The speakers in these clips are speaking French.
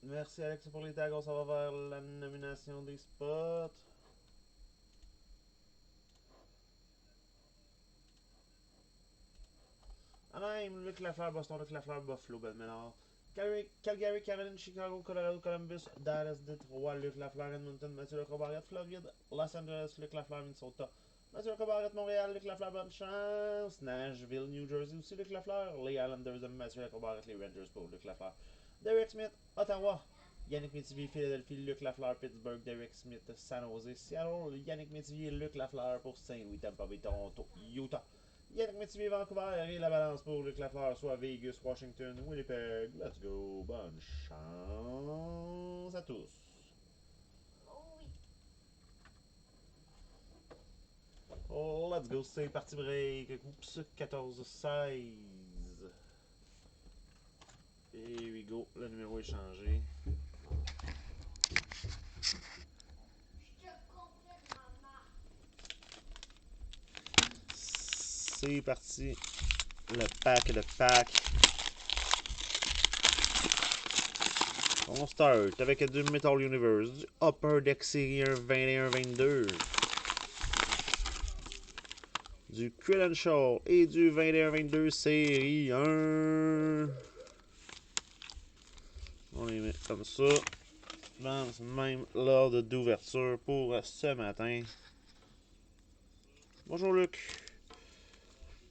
Merci Alex pour les tags. On s'en va vers la nomination des spots. Anaheim, Luc Lafleur, Boston, Luc Lafleur, Buffalo, Belménard. Calgary, Caroline, Chicago, Colorado, Columbus, Dallas, Detroit, Luc Lafleur, Edmonton, Mathieu Lecombarriette, Floride, Los Angeles, Luc Lafleur, Minnesota. Mathieu Lecombarriette, Montréal, Luc Lafleur, bonne chance. Nashville, New Jersey aussi, Luc Lafleur. Les Islanders de Mathieu Lecombarriette, les Rangers pour Luc Lafleur. Derek Smith, Ottawa. Yannick Métivier, Philadelphie, Luc Lafleur, Pittsburgh, Derek Smith, San Jose, Seattle, Yannick Métivier, Luc Lafleur pour Saint-Louis, Tampa Bay, Toronto, Utah. Yannick Métivier, Vancouver et la balance pour Luc Lafleur, soit Vegas, Washington, Winnipeg. Let's go. Bonne chance à tous. Let's go, c'est parti break. Oups, 14-16. Here we go, le numéro est changé. C'est parti. Le pack de pack. On start avec du Metal Universe, du Upper Deck Série 1 21-22, du Credential et du 21-22 Série 1. On les met comme ça, dans même l'ordre d'ouverture pour ce matin. Bonjour Luc.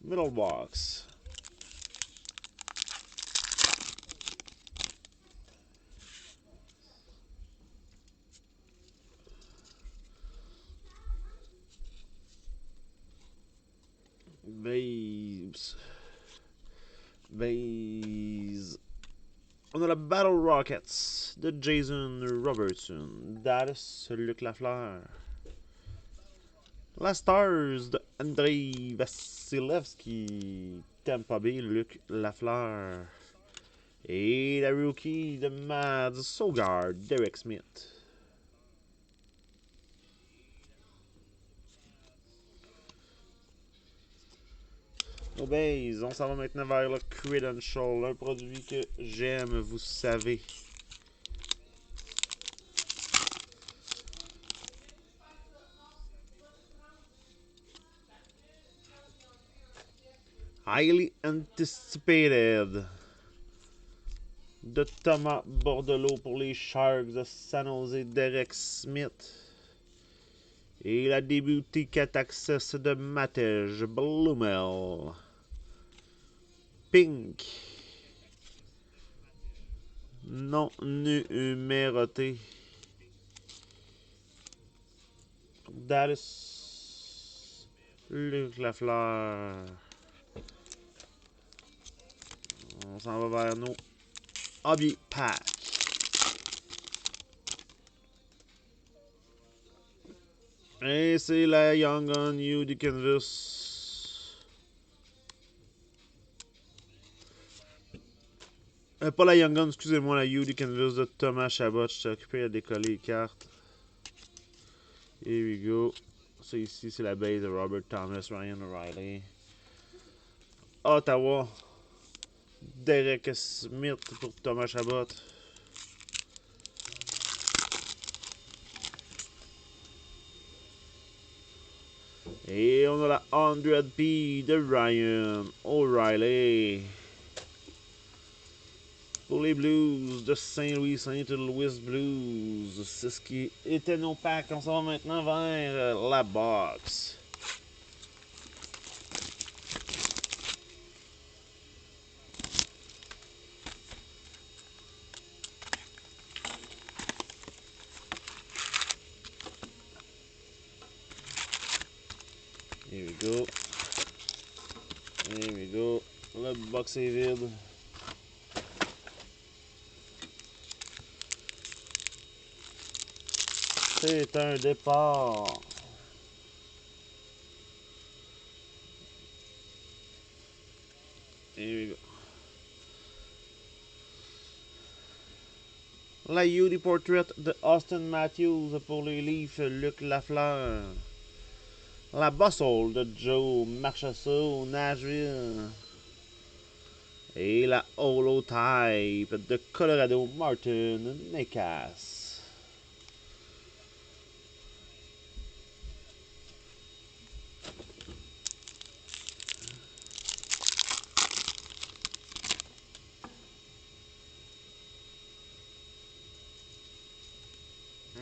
Middle box. Base. On a la Battle Rockets de Jason Robertson. Dallas, Luc Lafleur. La Stars de Andrei Vasilevski. Tampa Bay, Luc Lafleur. Et la rookie de Mads Sogard, Derek Smith. Au base, on s'en va maintenant vers le Credential, un produit que j'aime, vous savez. Highly anticipated de Thomas Bordelot pour les Sharks de San Jose, Derek Smith. Et la débutée 4 access de Matej Blumel. Pink. Non numéroté. Dallas. Luc Lafleur. On s'en va vers nos hobby pack. Et c'est la Young Gun UD Canvas. Pas la Young Gun, excusez-moi, la UD Canvas de Thomas Chabot. Je suis occupé à décoller les cartes. Here we go. Ça ici, c'est la base de Robert Thomas, Ryan O'Reilly. Ottawa. Derek Smith pour Thomas Chabot. Et on a la 100P de Ryan O'Reilly. Pour les Blues de Saint-Louis, Saint-Louis Blues. C'est ce qui était nos packs. On s'en va maintenant vers la box. Here we go. Here we go. Le box est vide. C'est un départ. Here we go. La UD Portrait de Austin Matthews pour les Leafs, Luc Lafleur. La Bustle de Joe Marchessault, Nashville. Et la holotype de Colorado Martin Necas.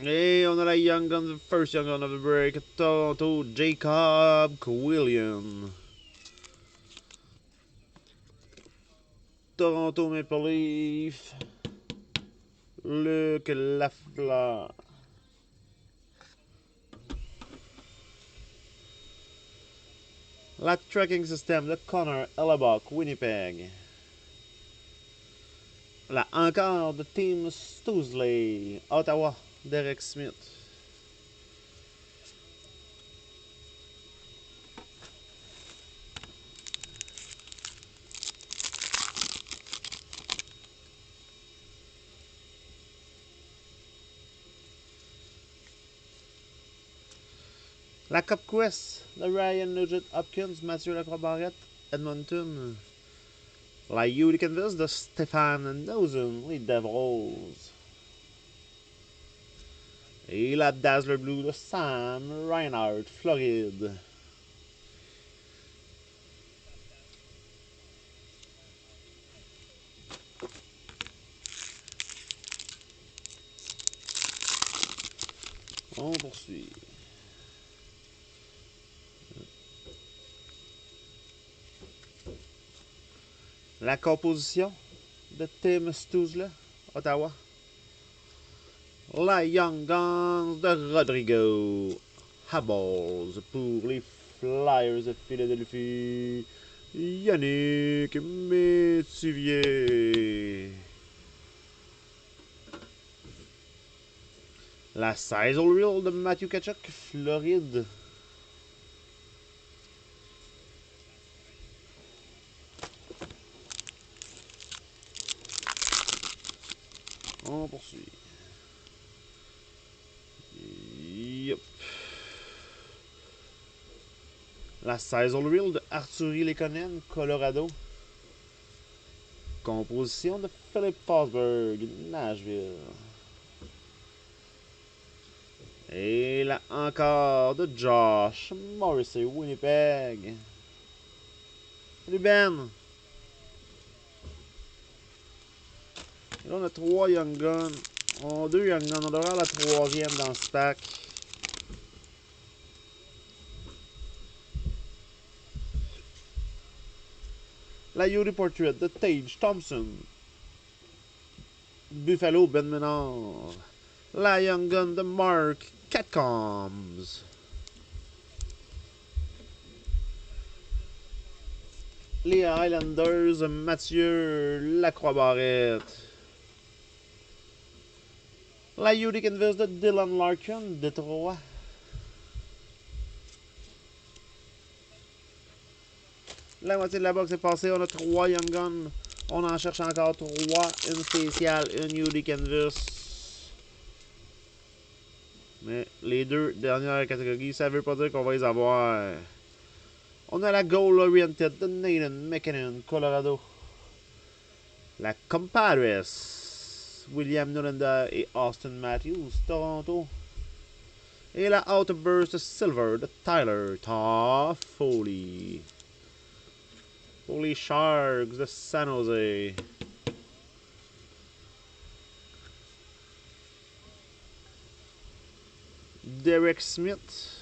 Et on a la Young Gun, the first Young Gun of the break, Toronto, Jacob Quillian. Toronto Maple Leaf, Luc Lafleur. La tracking system de Connor Hellebuck, Winnipeg. La encore de Tim Stousley, Ottawa, Derek Smith. La Cup Quest de Ryan Nugent Hopkins, Mathieu Lacroix-Barrette, Edmonton. La Utica Canvas de Stéphane Nozen, les Devils. Et la Dazzler Blue de Sam Reinhardt, Floride. On poursuit. La composition de Tim Stousley, Ottawa. La Young Guns de Rodrigo Habbles pour les Flyers de Philadelphie. Yannick Métivier. La Sizzle Reel de Matthew Tkachuk, Floride. On poursuit. Yep. La Sizzle Reel de Arturi Lekonen, Colorado. Composition de Philip Forsberg, Nashville. Et là encore de Josh Morrissey, Winnipeg. Salut Ben! Et là on a 3 Young Guns. On a 2 Young Guns, on devrait avoir la 3e dans ce pack. La Yuri Portrait de Tage Thompson. Buffalo, Ben Menard. La Young Gun de Mark Catcombs. Les Highlanders, Mathieu Lacroix-Barrette. La Utica Canvas de Dylan Larkin, Détroit. La moitié de la box est passée. On a 3 Young Guns. On en cherche encore 3. Une spéciale, une Utica Canvas. Mais les 2 dernières catégories, ça veut pas dire qu'on va les avoir. On a la Goal Oriented de Nathan McKinnon, Colorado. La Compadres, William Nylander et Austin Matthews, Toronto. Et la Outburst Silver de Tyler Toffoli. Pour les Sharks de San Jose. Derek Smith.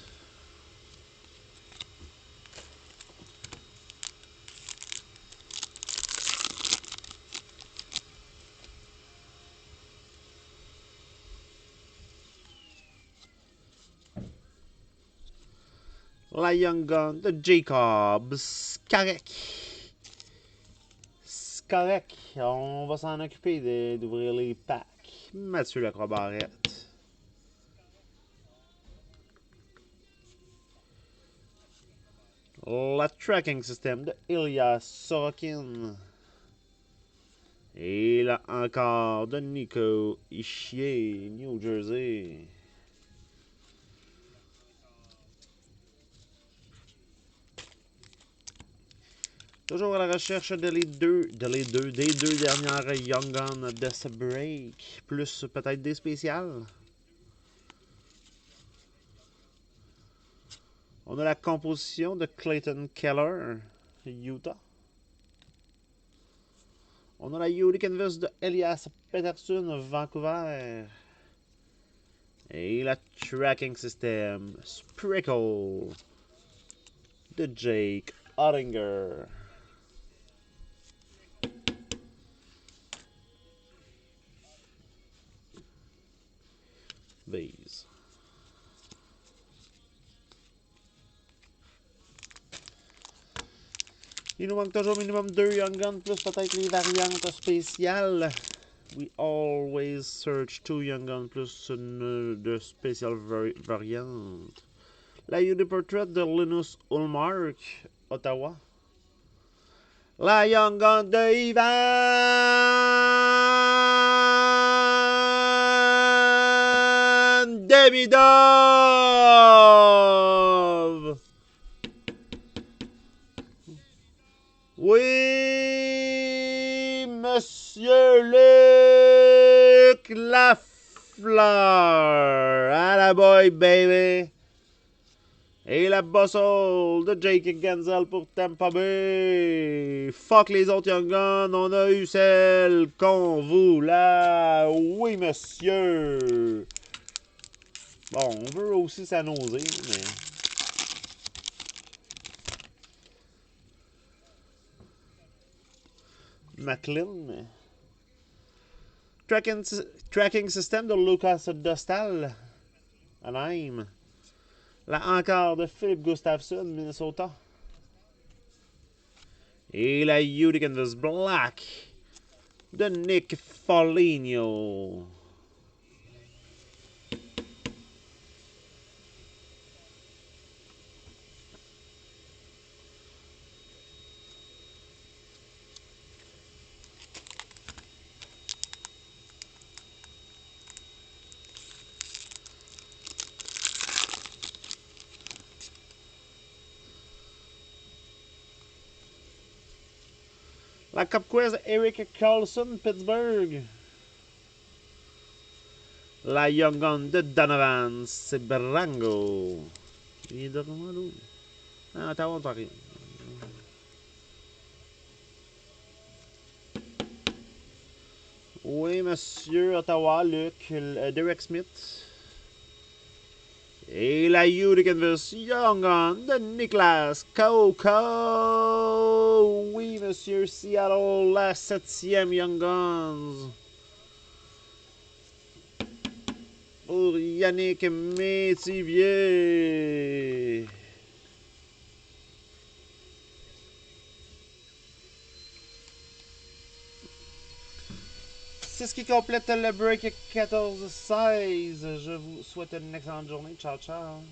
La Young Gun de Jacob Skarek. Skarek. On va s'en occuper d'ouvrir les packs. Mathieu Lacroix-Barrette. La Tracking System de Ilya Sorokin. Et là encore de Nico Ishier, New Jersey. Toujours à la recherche des deux dernières Young Guns de ce break. Plus peut-être des spéciales. On a la composition de Clayton Keller, Utah. On a la Yuri Canvas de Elias Pettersson, Vancouver. Et la Tracking System Sprinkle de Jake Ottinger. Base. Il nous manque toujours minimum 2 Young Guns plus peut-être les variantes spéciales. We always search 2 Young Guns plus de spécial variantes. La UD Portrait de Linus Ullmark, Ottawa. La Young Gun de Ivan Demidov. Oui, Monsieur Luc Lafleur. Attaboy, baby. Et la Bustle de Jake Genzel pour Tampa Bay. Fuck les autres Young Guns, on a eu celle qu'on voulait. Oui, monsieur. Bon, on veut aussi sa nausée, mais... McLean. Tracking System de Lucas Dostal. Anaheim. Là encore de Philip Gustafsson, Minnesota. Et la UD Canvas Black de Nick Foligno. La Cup Quiz Eric Carlson, Pittsburgh. La Young Gun de Donovan Sebrango. Il est de Romano. Ah, Ottawa, Ontario. Oui, monsieur, Ottawa, Luc, Derek Smith. Et la UD Canvas Young Gun de Nicolas Coco. Oui, monsieur, Seattle, la 7e Young Guns. Pour Yannick Métivier. C'est ce qui complète le break 14-16. Je vous souhaite une excellente journée. Ciao, ciao.